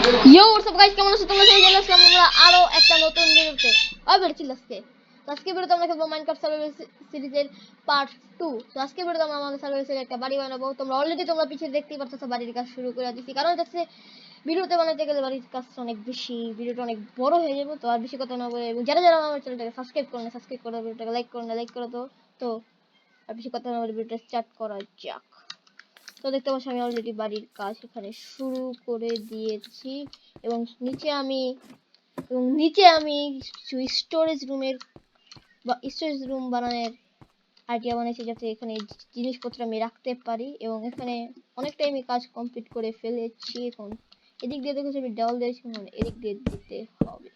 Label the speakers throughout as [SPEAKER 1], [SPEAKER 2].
[SPEAKER 1] ইয়ো WhatsApp guys, কেমন আছো তোমরা? সবাই জানাই আসলাম আমরা আরো একটা নতুন ভিডিওতে। বেরোচ্ছি আজকে ভিডিওতে আমরা খেলবো মাইনক্রাফট সার্ভাইভাল সিরিজের পার্ট 2। তো আজকে ভিডিওতে আমরা আমাদের সার্ভাইভালের একটা বাড়ি বানাবো। তোমরা পিছিয়ে দেখতেই পাচ্ছ বাড়ির কাজ শুরু করে দিয়েছি, কারণ হচ্ছে ভিডিওতে বানাতে গেলে বাড়ির কাজটা অনেক বেশি, ভিডিওটা অনেক বড় হয়ে যাবে। তো আর বেশি কথা না বলে, এবং যারা যারা আমার চ্যানেলটাকে সাবস্ক্রাইব করে ভিডিওটাকে লাইক করো তো আর বেশি কথা না বলে ভিডিওটা স্টার্ট করা যাক। তো দেখতে পাচ্ছ আমি অলরেডি বাড়ির কাজ এখানে শুরু করে দিয়েছি, এবং নিচে আমি কিছু স্টোরেজ রুম বানানোর আইডিয়া বানিয়েছি, যাতে এখানে জিনিসপত্র আমি রাখতে পারি। এবং এখানে অনেকটাই আমি কাজ কমপ্লিট করে ফেলেছি। এখন এদিক দিয়ে দেখেছি আমি ডাল দিয়েছি, এদিক দিয়ে দিতে হবে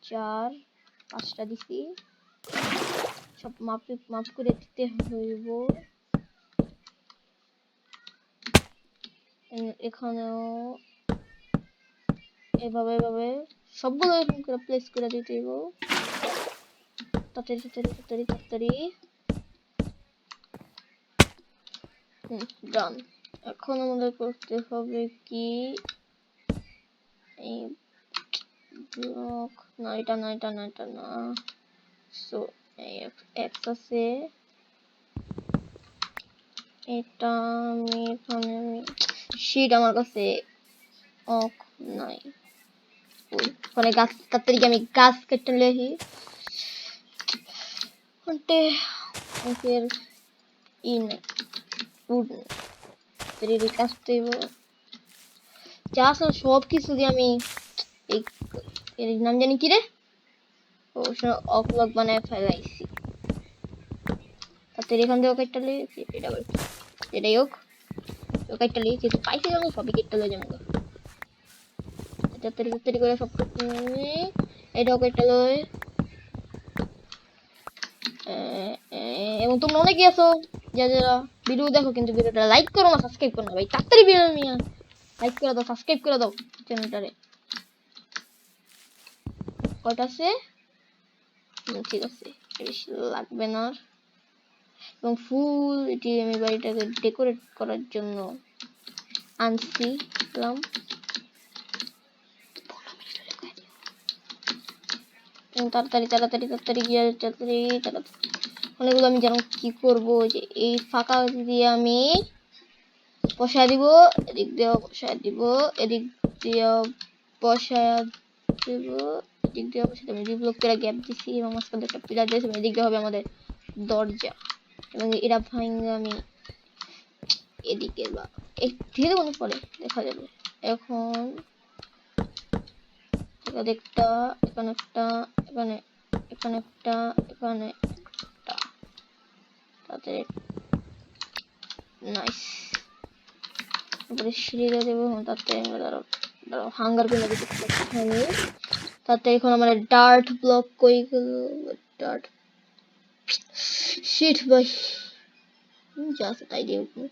[SPEAKER 1] 4-5টা দিছি, সব মাপ করে দিতে হইব। এখানেও এভাবে সবগুলো এরকম করে প্লেস করে দিতে হইব। তাড়াতাড়ি ডান। এখন আমাদের করতে হবে কি, এই ব্লক না, এটা না। সো এই এক্স আছে, এটা আমি এখানে শিট আমার কাছে অক নাই। ওখানে গাছ, তাড়াতাড়ি আমি গাছ কেটে লেহি ইন উড কাটতে যা সব কিছু দিয়ে আমি এর নাম জানি কি রে, অকলক বানায় ফেলাইছি। তাতে এখান থেকে কেটে লে এটাই হোক, কেটে লে যেহেতু পাইছি আমি সবই কেটে লয়ে যাবো। তাড়াতাড়ি করে সব এটাও কেটে লয়। এবং তোমরা অনেকে আছো যারা ভিডিও দেখো কিন্তু ভিডিওটা লাইক করো না, সাবস্ক্রাইব করো না। ভাই তাড়াতাড়ি ভিডিও নিয়ে লাইক করে দাও, সাবস্ক্রাইব করে দাও চ্যানেলটারে। কয়টা আছে? ঠিক আছে, বেশি লাগবে না। এবং ফুল এটি আমি বাড়িটাকে ডেকোরেট করার জন্য আনছিলাম। তাড়াতাড়ি অনেকগুলো আমি জানো কি করব, যে এই ফাঁকা দিয়ে আমি বসায় দিব, এদিক দিয়েও বসায় দিব, এদিক দিয়েও বসায় দিব, এদিক দিয়েও বসায় দিব। দুই ব্লক করে গ্যাপ দিছি এবং মাঝখানে একটা পিলার দিয়েছি। এদিক দিয়ে হবে আমাদের দরজা, এবং এরা ভাঙে আমি এদিকে বা ধীরে মনে পড়ে দেখা যাবে। এখন একটা এখানে একটা, এখানে একটা, এখানে একটা, তাতে নাইস। তারপরে সিঁড়ি দিয়ে দেবো, তাতে হাঙ্গার করে দিতে আমি। তাতে এখন আমার ডার্ট ব্লক কই গেল, ডার্ট শিট ভাই, যা আছে তাই দিয়ে উপরে,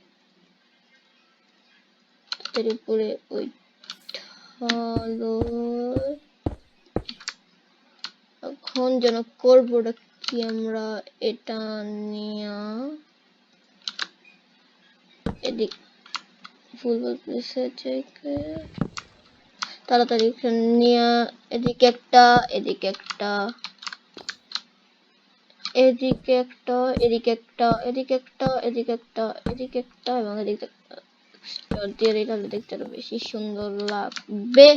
[SPEAKER 1] তার উপরে ওই ভালো। এখন যেন করবোটা কি, আমরা এটা নিয়ে এদিক ফুলবল প্লেসের জায়গায় তাড়াতাড়ি নিয়ে এদিকে একটা, এদিকে একটা, এদিকে একটা, এদিকে একটা, এদিকে একটা, এদিকে একটা, এদিকে একটা, এবং এদিকে দিয়ে দিলে দেখতে আরো বেশি সুন্দর লাগবে।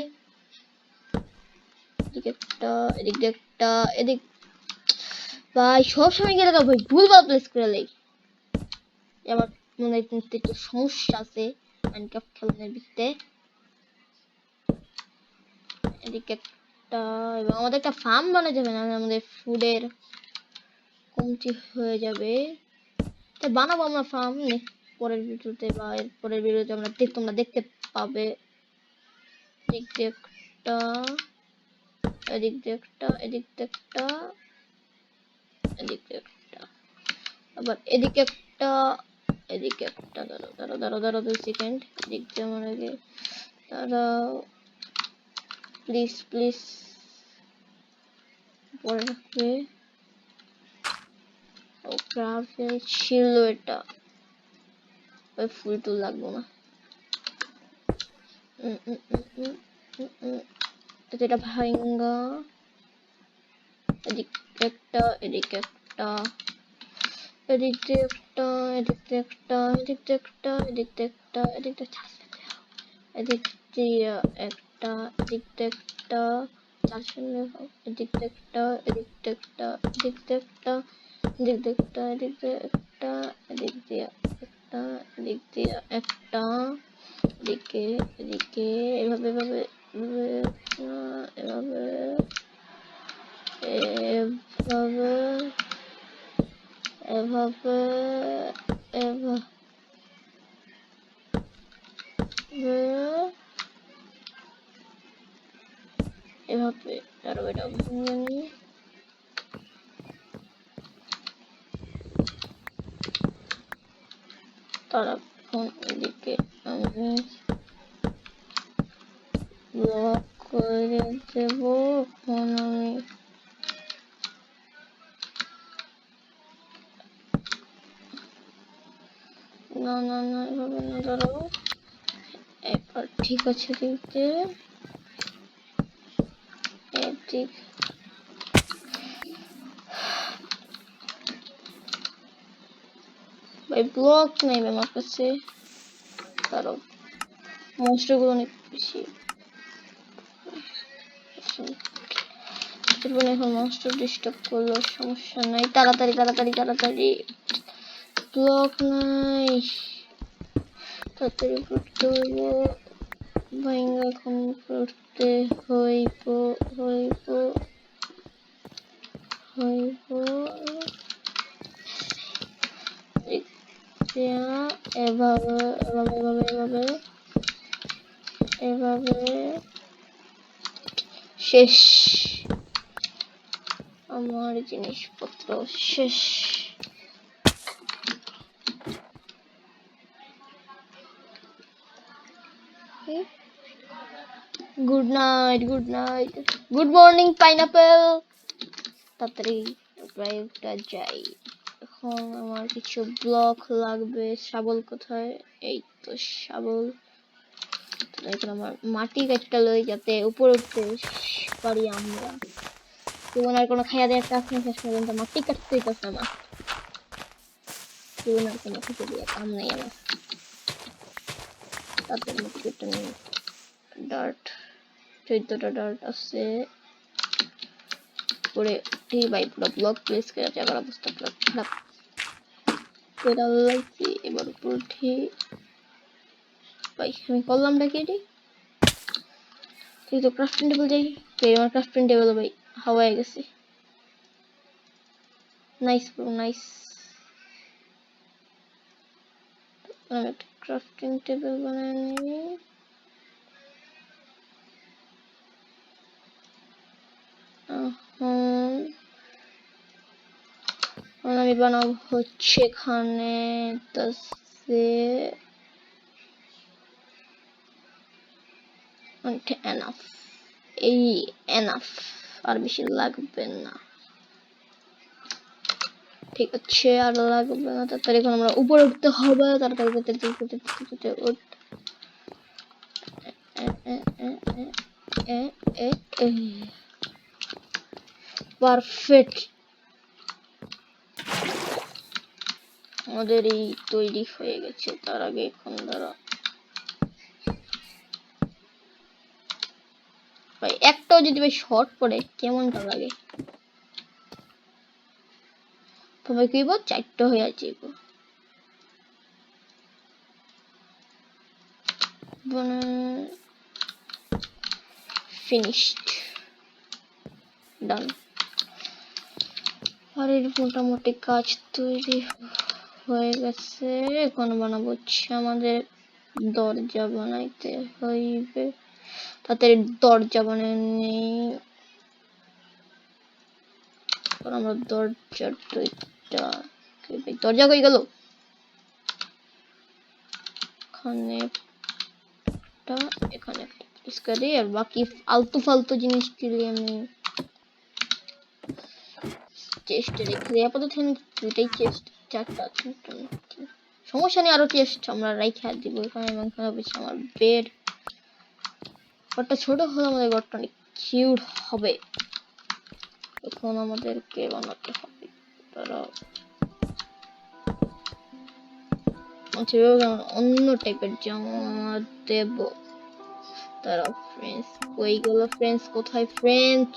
[SPEAKER 1] এদিকে একটা, এদিকে একটা, এদিক ভাই সবসময় গেলে ভাই ভুলভাল প্লেস করে লাই। আমার মনে হয় একটু সমস্যা আছে মাইনক্রাফট খেলানোর ভিতরে। এদিকে একটা, এবং আমাদের একটা ফার্ম বানানো যাবে না, আমাদের ফুডের কমতি হয়ে যাবে। তাই বানাবো আমরা ফার্ম পরের ভিডিওতে, বা এর পরের ভিডিওতে আমরা তোমরা দেখতে পাবে। এদিক দিয়ে একটা, এদিক দিয়ে একটা, এদিক দিয়ে একটা, এদিক দিয়ে একটা, আবার এদিকে একটা, এদিকে একটা। দাঁড়াও 2 সেকেন্ড, এদিক দিয়ে আমার আগে দাঁড়াও প্লিজ পরে রাখবে। ও ক্রাফট ছিল এটা, ওই ফুল টুল লাগবো না। এটা ভাঙ্গা, এদিকে একটা, এদিকে একটা, এদিকে একটা, এদিকে একটা, এদিকে একটা, এদিকে একটা, এদিকে এদিক দিয়ে একটা, এদিক দিয়ে একটা, এদিক দিয়ে একটা, এদিক দিয়ে একটা, এদিক দিয়ে একটা, এদিক দিয়ে একটা, এদিক দিয়ে একটা, এদিক দিয়ে একটা, এদিক দিয়ে একটা, এদিকে এদিকে এভাবে এভাবে এভাবে এভাবে এভাবে এভাবে এভাবে আরো এটা ভেঙে নিই। তারপর এদিকে আমি ব্লক করে দেব। এখন আমি না না না এভাবে না, দাঁড়াও, এবার ঠিক আছে। দিতে এদিক ভাই ব্লক নেই আমার কাছে, কারণ মনস্টারগুলো অনেক বেশি। এখন মনস্টার ডিস্টার্ব করলো, সমস্যা নাই, তাড়াতাড়ি তাড়াতাড়ি তাড়াতাড়ি। ব্লক নাই, তাড়াতাড়ি করতে হইব, ভাঙ্গা এখন করতে হইব হইব হইব। এভাবে এভাবে এভাবে এভাবে এভাবে শেষ, আমার জিনিসপত্র শেষ। Good night, good night, good morning pineapple. তাড়াতাড়ি ড্রাইভটা যাই। এখন আমার কিছু ব্লক লাগবে। শাবল কোথায়? এই তো শাবল। এখন আমার মাটি কাটতে লই যাতে উপরে উঠতে পারি আমরা। জীবন আর কোনো খাইয়া দেওয়ার কাজ নেই, শেষ পর্যন্ত মাটি কাটতেই পারছে না। জীবন আর কোনো খেতে দিয়ে কাম নেই আমার। তাদের মাটি কেটে নেই। ডার্ট 14টা ডার্ট আছে। পরে ভাই পুরো ব্লক প্লেস করে যাবার অবস্থা পুরো খারাপ করে লাগছে। এবার উপর উঠি ভাই, আমি করলামটা কি এটি? তুই তো ক্রাফটিং টেবিল যাই, আমার ক্রাফটিং টেবিল ভাই হাওয়ায় গেছে। Nice bro, nice. আমি একটা ক্রাফটিং টেবিল বানিয়ে নিই। আমি বানাবো হচ্ছে এখানে এনাফ, এই এনাফ, আর বেশি লাগবে না। ঠিক আছে, আর লাগবে না। তাড়াতাড়ি এখন আমরা উপরে উঠতে হবে, তাড়াতাড়ি পারফেক্ট। আমাদের এই তৈরি হয়ে গেছে। তার আগে এখন ধরো ভাই একটাও যদি ভাই শর্ট পড়ে কেমনটা লাগে। তবে কি বল, 4টা হয়ে আছে। ফিনিশড, ডান। আর এর মোটামুটি কাজ তৈরি হয়ে গেছে। এখন বানাবো হচ্ছে আমাদের দরজা বানাইতে হইবে। তাড়াতাড়ি দরজা বানিয়ে নিই। আমরা দরজার দুইটা, দরজা কই গেল? এখানে একটা, এখানে একটা পরিষ্কার দিই। আর বাকি আলতু ফালতু জিনিস দিলে আমি চেস্টে রেখে দিই। আপাতত দুইটাই চেস্ট, 4টা আছে, সমস্যা নেই। আরো চেস্ট আমরা রাইখা দিব এখানে। এবং এখানে হচ্ছে আমার বেড। ঘরটা ছোট হলে আমাদের ঘরটা অনেক কিউট হবে। এখন আমাদেরকে বানাতে হবে তারা অন্য টাইপের জামা দেব। তারা ফ্রেন্ডস কই গেল? ফ্রেন্ডস কোথায়? ফ্রেঞ্চ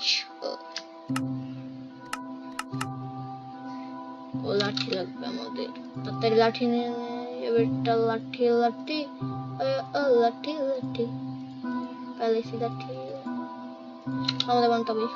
[SPEAKER 1] ও লাঠি লাগবে আমাদের, তাড়াতাড়ি লাঠি নিয়ে এবারটা লাঠি লাঠি লাঠি লাঠি পাইছি লাঠি আমাদের বানাতে হবে।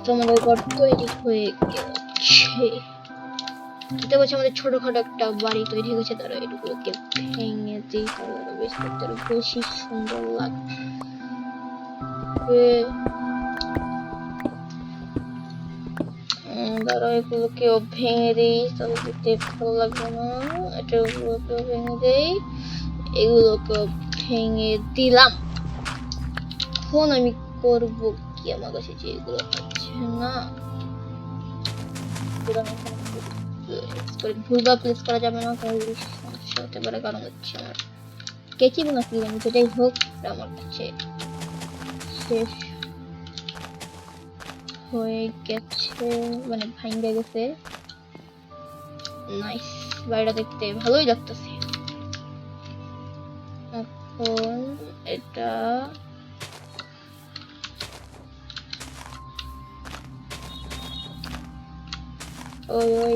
[SPEAKER 1] তোমাদের ঘর তৈরি হয়ে গেছে। দেখতে পাচ্ছি আমাদের ছোটখাটো একটা বাড়ি তৈরি হয়েছে। তারা এগুলোকে ভেঙে দিই, তাহলে বেশ দেখতে আরো বেশি সুন্দর লাগবে। তারা এগুলোকেও ভেঙে দিই, তাহলে দেখতে ভালো লাগবে না। এটা এগুলোকেও ভেঙে দেই, এগুলোকেও ভেঙে দিলাম। এখন আমি করবো কি, আমার কাছে যে এগুলো আছে না, ভুলভাল প্লেস করা যাবে না, তাহলে সমস্যা হতে পারে। কারণ হচ্ছে আমার কেচি বোনা কি আমি যেটাই হোক আমার কাছে শেষ হয়ে গেছে, মানে ভাঙ্গে গেছে। নাইস, বাড়িটা দেখতে ভালোই লাগতেছে। এখন এটা ওই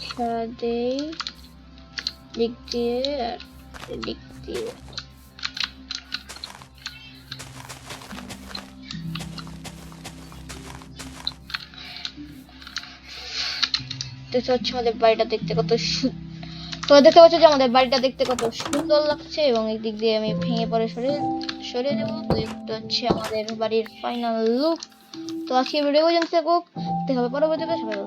[SPEAKER 1] সাদে দিক দিয়ে আর দিক দিয়ে দেখতে পাচ্ছ আমাদের বাড়িটা দেখতে কত তো দেখতে পাচ্ছ যে আমাদের বাড়িটা দেখতে কত সুন্দর লাগছে, এবং এই দিক দিয়ে আমি ভেঙে পরে সরে দেবো। তো এটা হচ্ছে আমাদের বাড়ির ফাইনাল লুক। তো আজকে ভিডিও পর্যন্ত থাকুক, দেখা হবে পরবর্তীতে। সবাই